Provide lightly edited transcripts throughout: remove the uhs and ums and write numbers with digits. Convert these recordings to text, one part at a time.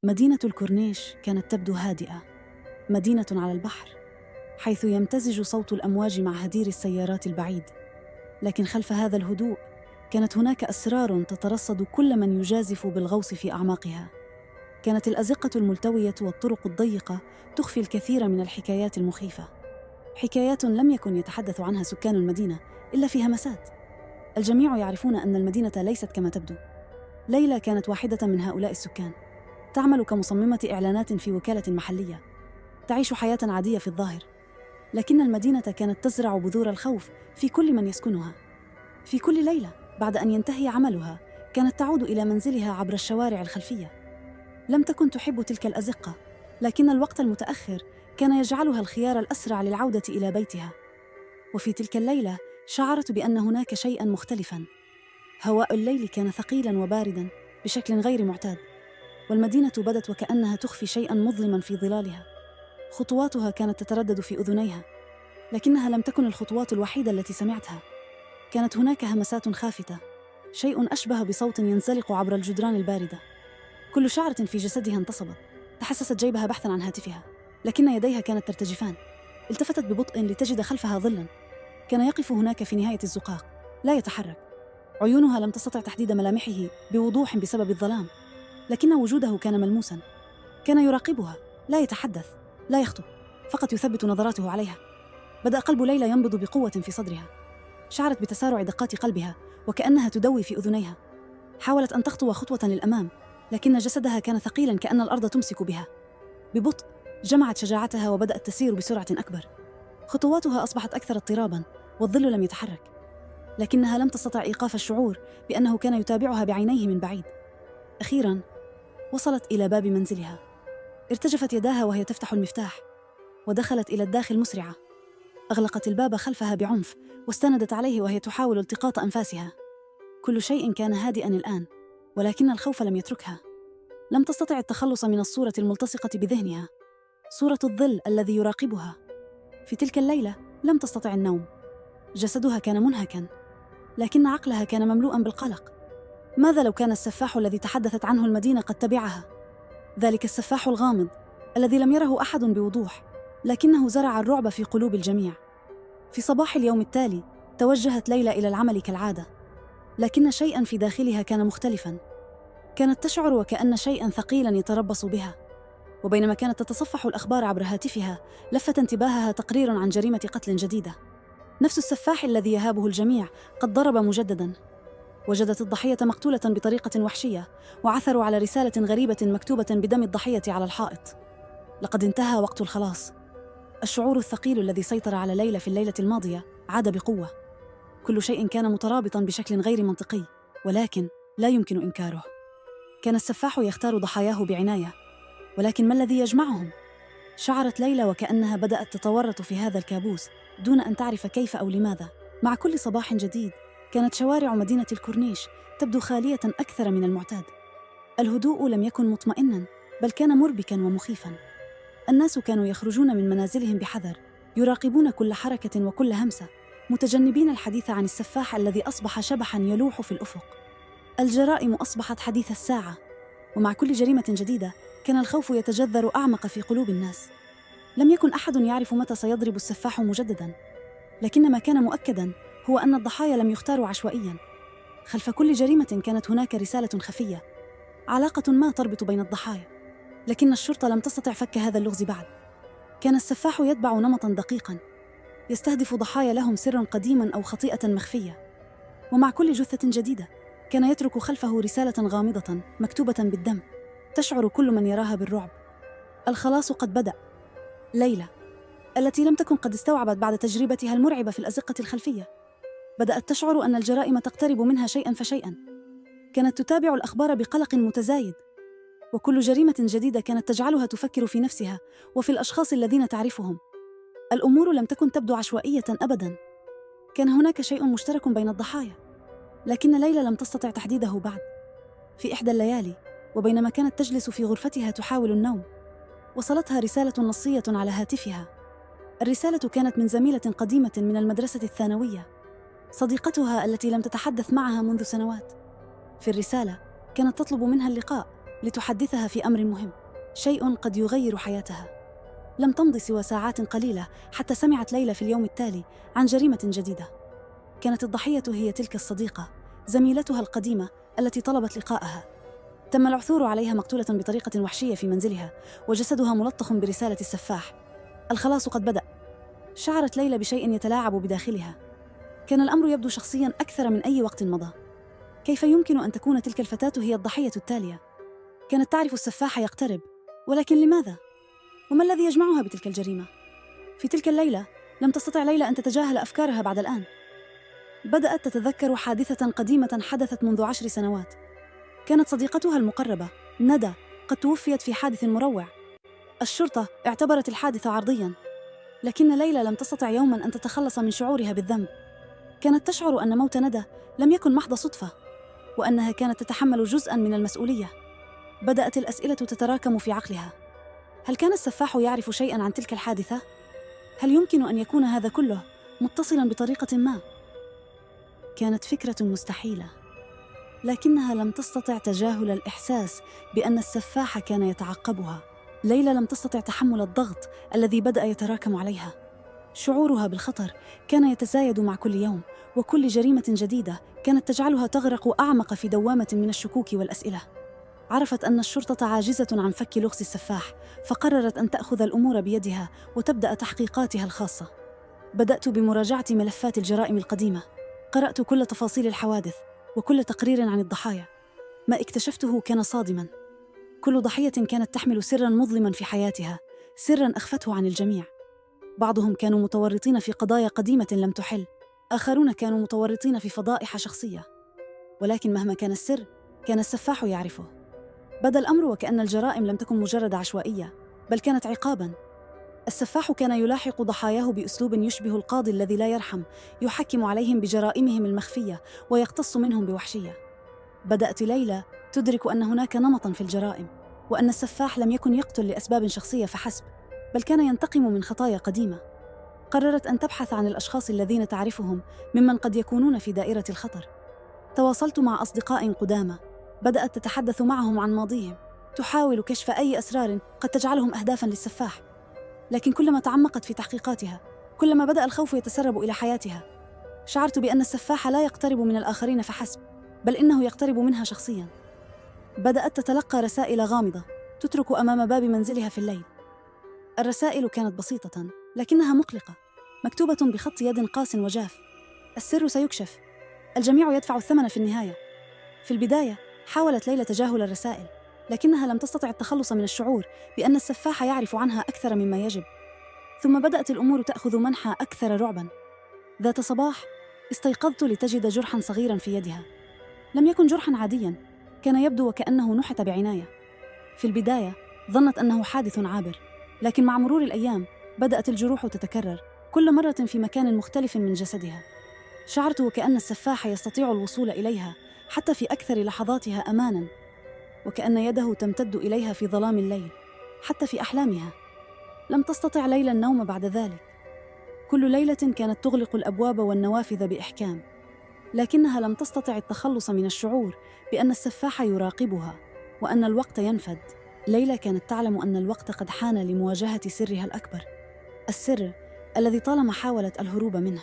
مدينة الكورنيش كانت تبدو هادئة، مدينة على البحر، حيث يمتزج صوت الأمواج مع هدير السيارات البعيد. لكن خلف هذا الهدوء كانت هناك أسرار تترصد كل من يجازف بالغوص في أعماقها. كانت الأزقة الملتوية والطرق الضيقة تخفي الكثير من الحكايات المخيفة، حكايات لم يكن يتحدث عنها سكان المدينة إلا في همسات. الجميع يعرفون أن المدينة ليست كما تبدو. ليلى كانت واحدة من هؤلاء السكان، تعمل كمصممة إعلانات في وكالة محلية، تعيش حياة عادية في الظاهر، لكن المدينة كانت تزرع بذور الخوف في كل من يسكنها. في كل ليلة بعد أن ينتهي عملها كانت تعود إلى منزلها عبر الشوارع الخلفية. لم تكن تحب تلك الأزقة، لكن الوقت المتأخر كان يجعلها الخيار الأسرع للعودة إلى بيتها. وفي تلك الليلة شعرت بأن هناك شيئاً مختلفاً. هواء الليل كان ثقيلاً وبارداً بشكل غير معتاد، والمدينة بدت وكأنها تخفي شيئاً مظلماً في ظلالها. خطواتها كانت تتردد في أذنيها، لكنها لم تكن الخطوات الوحيدة التي سمعتها. كانت هناك همسات خافتة، شيء أشبه بصوت ينزلق عبر الجدران الباردة. كل شعرة في جسدها انتصبت، تحسست جيبها بحثاً عن هاتفها، لكن يديها كانت ترتجفان. التفتت ببطء لتجد خلفها ظلاً كان يقف هناك في نهاية الزقاق، لا يتحرك. عيونها لم تستطع تحديد ملامحه بوضوح بسبب الظلام، لكن وجوده كان ملموساً. كان يراقبها، لا يتحدث، لا يخطو، فقط يثبت نظراته عليها. بدأ قلب ليلى ينبض بقوة في صدرها، شعرت بتسارع دقات قلبها وكأنها تدوي في أذنيها. حاولت أن تخطو خطوة للأمام، لكن جسدها كان ثقيلاً كأن الأرض تمسك بها. ببطء جمعت شجاعتها وبدأت تسير بسرعة أكبر. خطواتها أصبحت أكثر اضطراباً، والظل لم يتحرك، لكنها لم تستطع إيقاف الشعور بأنه كان يتابعها بعينيه من بعيد. أخيراً وصلت إلى باب منزلها، ارتجفت يداها وهي تفتح المفتاح، ودخلت إلى الداخل مسرعة. أغلقت الباب خلفها بعنف واستندت عليه وهي تحاول التقاط أنفاسها. كل شيء كان هادئاً الآن، ولكن الخوف لم يتركها. لم تستطع التخلص من الصورة الملتصقة بذهنها، صورة الظل الذي يراقبها. في تلك الليلة لم تستطع النوم. جسدها كان منهكاً، لكن عقلها كان مملوءاً بالقلق. ماذا لو كان السفاح الذي تحدثت عنه المدينة قد تبعها؟ ذلك السفاح الغامض الذي لم يره أحد بوضوح، لكنه زرع الرعب في قلوب الجميع. في صباح اليوم التالي توجهت ليلى إلى العمل كالعادة، لكن شيئاً في داخلها كان مختلفاً. كانت تشعر وكأن شيئاً ثقيلاً يتربص بها. وبينما كانت تتصفح الأخبار عبر هاتفها لفت انتباهها تقرير عن جريمة قتل جديدة. نفس السفاح الذي يهابه الجميع قد ضرب مجدداً. وجدت الضحية مقتولة بطريقة وحشية، وعثروا على رسالة غريبة مكتوبة بدم الضحية على الحائط. لقد انتهى وقت الخلاص. الشعور الثقيل الذي سيطر على ليلى في الليلة الماضية عاد بقوة. كل شيء كان مترابطاً بشكل غير منطقي، ولكن لا يمكن إنكاره. كان السفاح يختار ضحاياه بعناية، ولكن ما الذي يجمعهم؟ شعرت ليلى وكأنها بدأت تتورط في هذا الكابوس دون أن تعرف كيف أو لماذا. مع كل صباح جديد كانت شوارع مدينة الكورنيش تبدو خالية أكثر من المعتاد. الهدوء لم يكن مطمئناً، بل كان مربكاً ومخيفاً. الناس كانوا يخرجون من منازلهم بحذر، يراقبون كل حركة وكل همسة، متجنبين الحديث عن السفاح الذي أصبح شبحاً يلوح في الأفق. الجرائم أصبحت حديث الساعة، ومع كل جريمة جديدة كان الخوف يتجذر أعمق في قلوب الناس. لم يكن أحد يعرف متى سيضرب السفاح مجدداً، لكن ما كان مؤكداً هو أن الضحايا لم يختاروا عشوائياً. خلف كل جريمة كانت هناك رسالة خفية، علاقة ما تربط بين الضحايا، لكن الشرطة لم تستطع فك هذا اللغز بعد. كان السفاح يتبع نمطاً دقيقاً، يستهدف ضحايا لهم سر قديم أو خطيئة مخفية، ومع كل جثة جديدة كان يترك خلفه رسالة غامضة مكتوبة بالدم تشعر كل من يراها بالرعب. الخلاص قد بدأ. ليلى التي لم تكن قد استوعبت بعد تجربتها المرعبة في الأزقة الخلفية بدأت تشعر أن الجرائم تقترب منها شيئاً فشيئاً. كانت تتابع الأخبار بقلق متزايد، وكل جريمة جديدة كانت تجعلها تفكر في نفسها وفي الأشخاص الذين تعرفهم. الأمور لم تكن تبدو عشوائية أبداً، كان هناك شيء مشترك بين الضحايا، لكن ليلى لم تستطع تحديده بعد. في إحدى الليالي وبينما كانت تجلس في غرفتها تحاول النوم، وصلتها رسالة نصية على هاتفها. الرسالة كانت من زميلة قديمة من المدرسة الثانوية، صديقتها التي لم تتحدث معها منذ سنوات. في الرسالة كانت تطلب منها اللقاء، لتحدثها في أمر مهم، شيء قد يغير حياتها. لم تمض سوى ساعات قليلة حتى سمعت ليلى في اليوم التالي عن جريمة جديدة. كانت الضحية هي تلك الصديقة، زميلتها القديمة التي طلبت لقاءها. تم العثور عليها مقتولة بطريقة وحشية في منزلها، وجسدها ملطخ برسالة السفاح: الخلاص قد بدأ. شعرت ليلى بشيء يتلاعب بداخلها. كان الأمر يبدو شخصياً أكثر من أي وقت مضى. كيف يمكن أن تكون تلك الفتاة هي الضحية التالية؟ كانت تعرف السفاح يقترب، ولكن لماذا؟ وما الذي يجمعها بتلك الجريمة؟ في تلك الليلة لم تستطع ليلى أن تتجاهل أفكارها بعد الآن. بدأت تتذكر حادثة قديمة حدثت منذ 10 سنوات. كانت صديقتها المقربة ندى قد توفيت في حادث مروع. الشرطة اعتبرت الحادث عرضياً، لكن ليلى لم تستطع يوماً أن تتخلص من شعورها بالذنب. كانت تشعر أن موت ندى لم يكن محض صدفة، وأنها كانت تتحمل جزءاً من المسؤولية. بدأت الأسئلة تتراكم في عقلها. هل كان السفاح يعرف شيئاً عن تلك الحادثة؟ هل يمكن أن يكون هذا كله متصلاً بطريقة ما؟ كانت فكرة مستحيلة، لكنها لم تستطع تجاهل الإحساس بأن السفاح كان يتعقبها. ليلى لم تستطع تحمل الضغط الذي بدأ يتراكم عليها. شعورها بالخطر كان يتزايد مع كل يوم، وكل جريمة جديدة كانت تجعلها تغرق أعمق في دوامة من الشكوك والأسئلة. عرفت أن الشرطة عاجزة عن فك لغز السفاح، فقررت أن تأخذ الأمور بيدها وتبدأ تحقيقاتها الخاصة. بدأت بمراجعة ملفات الجرائم القديمة. قرأت كل تفاصيل الحوادث وكل تقرير عن الضحايا. ما اكتشفته كان صادماً. كل ضحية كانت تحمل سراً مظلماً في حياتها، سراً أخفته عن الجميع. بعضهم كانوا متورطين في قضايا قديمة لم تحل، آخرون كانوا متورطين في فضائح شخصية. ولكن مهما كان السر، كان السفاح يعرفه. بدا الأمر وكأن الجرائم لم تكن مجرد عشوائية، بل كانت عقاباً. السفاح كان يلاحق ضحاياه بأسلوب يشبه القاضي الذي لا يرحم، يحكم عليهم بجرائمهم المخفية ويقتص منهم بوحشية. بدأت ليلى تدرك أن هناك نمطاً في الجرائم، وأن السفاح لم يكن يقتل لأسباب شخصية فحسب، بل كان ينتقم من خطايا قديمة. قررت أن تبحث عن الأشخاص الذين تعرفهم ممن قد يكونون في دائرة الخطر. تواصلت مع أصدقاء قدامى، بدأت تتحدث معهم عن ماضيهم، تحاول كشف أي أسرار قد تجعلهم أهدافاً للسفاح. لكن كلما تعمقت في تحقيقاتها، كلما بدأ الخوف يتسرب إلى حياتها. شعرت بأن السفاح لا يقترب من الآخرين فحسب، بل إنه يقترب منها شخصياً. بدأت تتلقى رسائل غامضة تترك أمام باب منزلها في الليل. الرسائل كانت بسيطة لكنها مقلقة، مكتوبة بخط يد قاس وجاف: السر سيكشف، الجميع يدفع الثمن في النهاية. في البداية حاولت ليلى تجاهل الرسائل، لكنها لم تستطع التخلص من الشعور بأن السفاح يعرف عنها أكثر مما يجب. ثم بدأت الأمور تأخذ منحى أكثر رعباً. ذات صباح استيقظت لتجد جرحاً صغيراً في يدها. لم يكن جرحاً عادياً، كان يبدو وكأنه نحت بعناية. في البداية ظنت أنه حادث عابر، لكن مع مرور الأيام بدأت الجروح تتكرر، كل مرة في مكان مختلف من جسدها. شعرت وكأن السفاح يستطيع الوصول إليها حتى في أكثر لحظاتها أماناً، وكأن يده تمتد إليها في ظلام الليل، حتى في أحلامها. لم تستطع ليلى النوم بعد ذلك. كل ليلة كانت تغلق الأبواب والنوافذ بإحكام، لكنها لم تستطع التخلص من الشعور بأن السفاح يراقبها وأن الوقت ينفد. ليلى كانت تعلم أن الوقت قد حان لمواجهة سرها الأكبر، السر الذي طالما حاولت الهروب منه.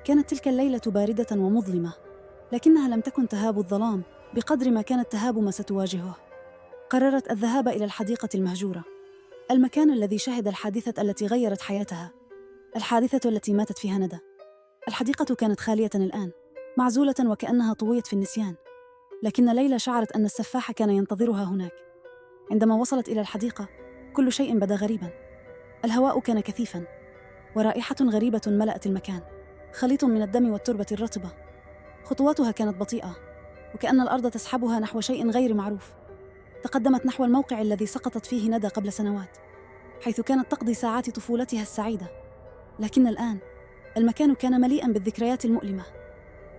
كانت تلك الليلة باردة ومظلمة، لكنها لم تكن تهاب الظلام بقدر ما كانت تهاب ما ستواجهه. قررت الذهاب إلى الحديقة المهجورة، المكان الذي شهد الحادثة التي غيرت حياتها، الحادثة التي ماتت فيها ندى. الحديقة كانت خالية الآن، معزولة وكأنها طويت في النسيان، لكن ليلى شعرت أن السفاح كان ينتظرها هناك. عندما وصلت إلى الحديقة، كل شيء بدا غريباً. الهواء كان كثيفاً، ورائحة غريبة ملأت المكان، خليط من الدم والتربة الرطبة. خطواتها كانت بطيئة، وكأن الأرض تسحبها نحو شيء غير معروف. تقدمت نحو الموقع الذي سقطت فيه ندى قبل سنوات، حيث كانت تقضي ساعات طفولتها السعيدة. لكن الآن المكان كان مليئاً بالذكريات المؤلمة.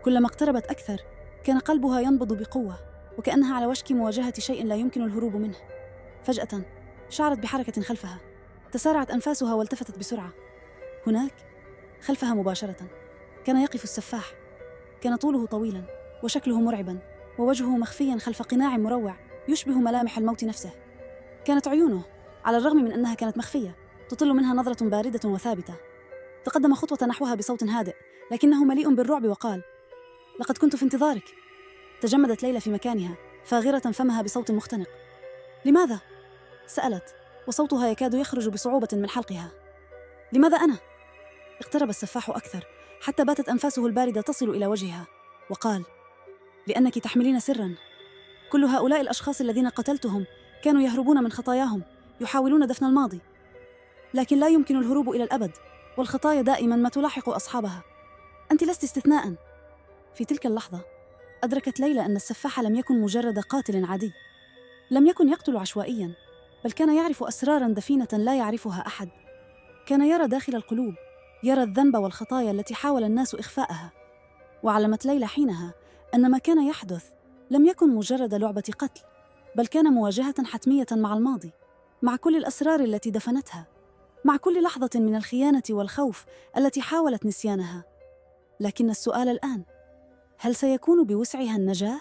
كلما اقتربت أكثر، كان قلبها ينبض بقوة، وكأنها على وشك مواجهة شيء لا يمكن الهروب منه. فجأة شعرت بحركة خلفها، تسارعت أنفاسها والتفتت بسرعة. هناك خلفها مباشرة كان يقف السفاح. كان طوله طويلاً وشكله مرعباً، ووجهه مخفياً خلف قناع مروع يشبه ملامح الموت نفسه. كانت عيونه، على الرغم من أنها كانت مخفية، تطل منها نظرة باردة وثابتة. تقدم خطوة نحوها بصوت هادئ لكنه مليء بالرعب وقال: لقد كنت في انتظارك. تجمدت ليلى في مكانها فاغرة فمها بصوت مختنق. لماذا؟ سألت وصوتها يكاد يخرج بصعوبة من حلقها. لماذا أنا؟ اقترب السفاح أكثر حتى باتت أنفاسه الباردة تصل إلى وجهها وقال: لأنك تحملين سراً. كل هؤلاء الأشخاص الذين قتلتهم كانوا يهربون من خطاياهم، يحاولون دفن الماضي، لكن لا يمكن الهروب إلى الأبد، والخطايا دائماً ما تلاحق أصحابها. أنت لست استثناءً. في تلك اللحظة أدركت ليلى أن السفاح لم يكن مجرد قاتل عادي. لم يكن يقتل عشوائياً، بل كان يعرف أسراراً دفينة لا يعرفها أحد. كان يرى داخل القلوب، يرى الذنب والخطايا التي حاول الناس إخفاءها. وعلمت ليلى حينها أن ما كان يحدث لم يكن مجرد لعبة قتل، بل كان مواجهة حتمية مع الماضي، مع كل الأسرار التي دفنتها، مع كل لحظة من الخيانة والخوف التي حاولت نسيانها. لكن السؤال الآن: هل سيكون بوسعها النجاة؟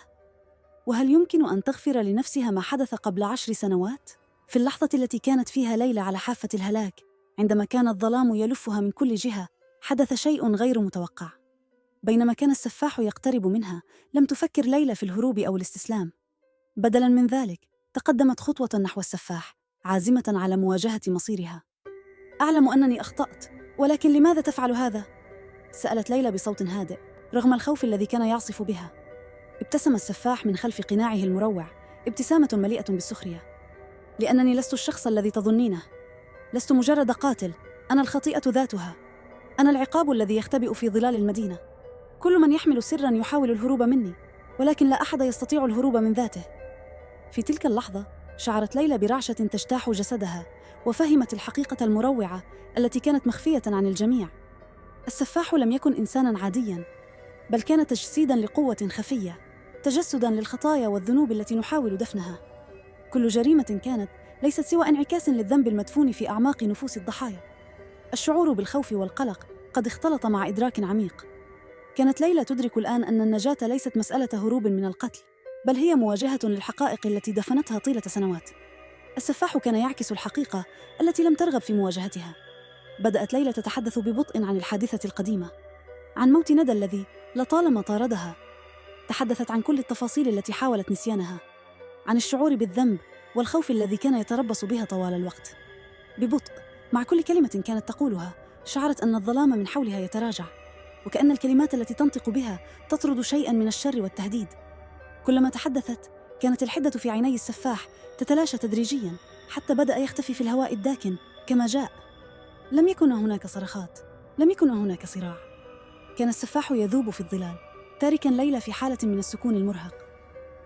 وهل يمكن أن تغفر لنفسها ما حدث قبل 10 سنوات؟ في اللحظة التي كانت فيها ليلى على حافة الهلاك، عندما كان الظلام يلفها من كل جهة، حدث شيء غير متوقع. بينما كان السفاح يقترب منها، لم تفكر ليلى في الهروب أو الاستسلام. بدلاً من ذلك، تقدمت خطوة نحو السفاح، عازمة على مواجهة مصيرها. أعلم أنني أخطأت، ولكن لماذا تفعل هذا؟ سألت ليلى بصوت هادئ، رغم الخوف الذي كان يعصف بها. ابتسم السفاح من خلف قناعه المروع، ابتسامة مليئة بالسخرية. لأنني لست الشخص الذي تظنينه. لست مجرد قاتل، أنا الخطيئة ذاتها. أنا العقاب الذي يختبئ في ظلال المدينة. كل من يحمل سراً يحاول الهروب مني، ولكن لا أحد يستطيع الهروب من ذاته. في تلك اللحظة شعرت ليلى برعشة تجتاح جسدها، وفهمت الحقيقة المروعة التي كانت مخفية عن الجميع. السفاح لم يكن إنساناً عادياً، بل كان تجسيداً لقوة خفية، تجسداً للخطايا والذنوب التي نحاول دفنها. كل جريمة كانت ليست سوى انعكاس للذنب المدفون في أعماق نفوس الضحايا. الشعور بالخوف والقلق قد اختلط مع إدراك عميق. كانت ليلى تدرك الآن أن النجاة ليست مسألة هروب من القتل، بل هي مواجهة للحقائق التي دفنتها طيلة سنوات. السفاح كان يعكس الحقيقة التي لم ترغب في مواجهتها. بدأت ليلى تتحدث ببطء عن الحادثة القديمة، عن موت ندى الذي لطالما طاردها. تحدثت عن كل التفاصيل التي حاولت نسيانها، عن الشعور بالذنب والخوف الذي كان يتربص بها طوال الوقت. ببطء، مع كل كلمة كانت تقولها، شعرت أن الظلام من حولها يتراجع، وكأن الكلمات التي تنطق بها تطرد شيئاً من الشر والتهديد. كلما تحدثت، كانت الحدة في عيني السفاح تتلاشى تدريجياً، حتى بدأ يختفي في الهواء الداكن كما جاء. لم يكن هناك صرخات، لم يكن هناك صراع. كان السفاح يذوب في الظلال، تاركاً ليلى في حالة من السكون المرهق.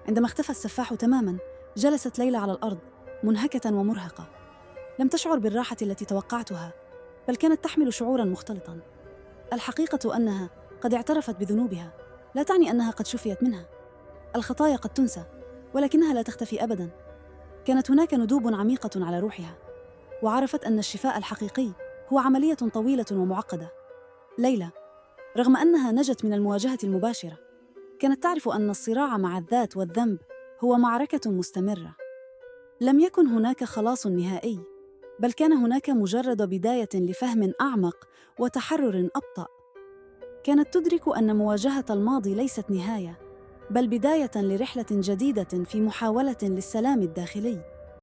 عندما اختفى السفاح تماماً، جلست ليلى على الأرض منهكة ومرهقة. لم تشعر بالراحة التي توقعتها، بل كانت تحمل شعوراً مختلطاً. الحقيقة أنها قد اعترفت بذنوبها لا تعني أنها قد شفيت منها. الخطايا قد تنسى، ولكنها لا تختفي أبداً. كانت هناك ندوب عميقة على روحها، وعرفت أن الشفاء الحقيقي هو عملية طويلة ومعقدة. ليلى، رغم أنها نجت من المواجهة المباشرة، كانت تعرف أن الصراع مع الذات والذنب هو معركة مستمرة. لم يكن هناك خلاص نهائي، بل كان هناك مجرد بداية لفهم أعمق وتحرر أبطأ. كانت تدرك أن مواجهة الماضي ليست نهاية، بل بداية لرحلة جديدة في محاولة للسلام الداخلي.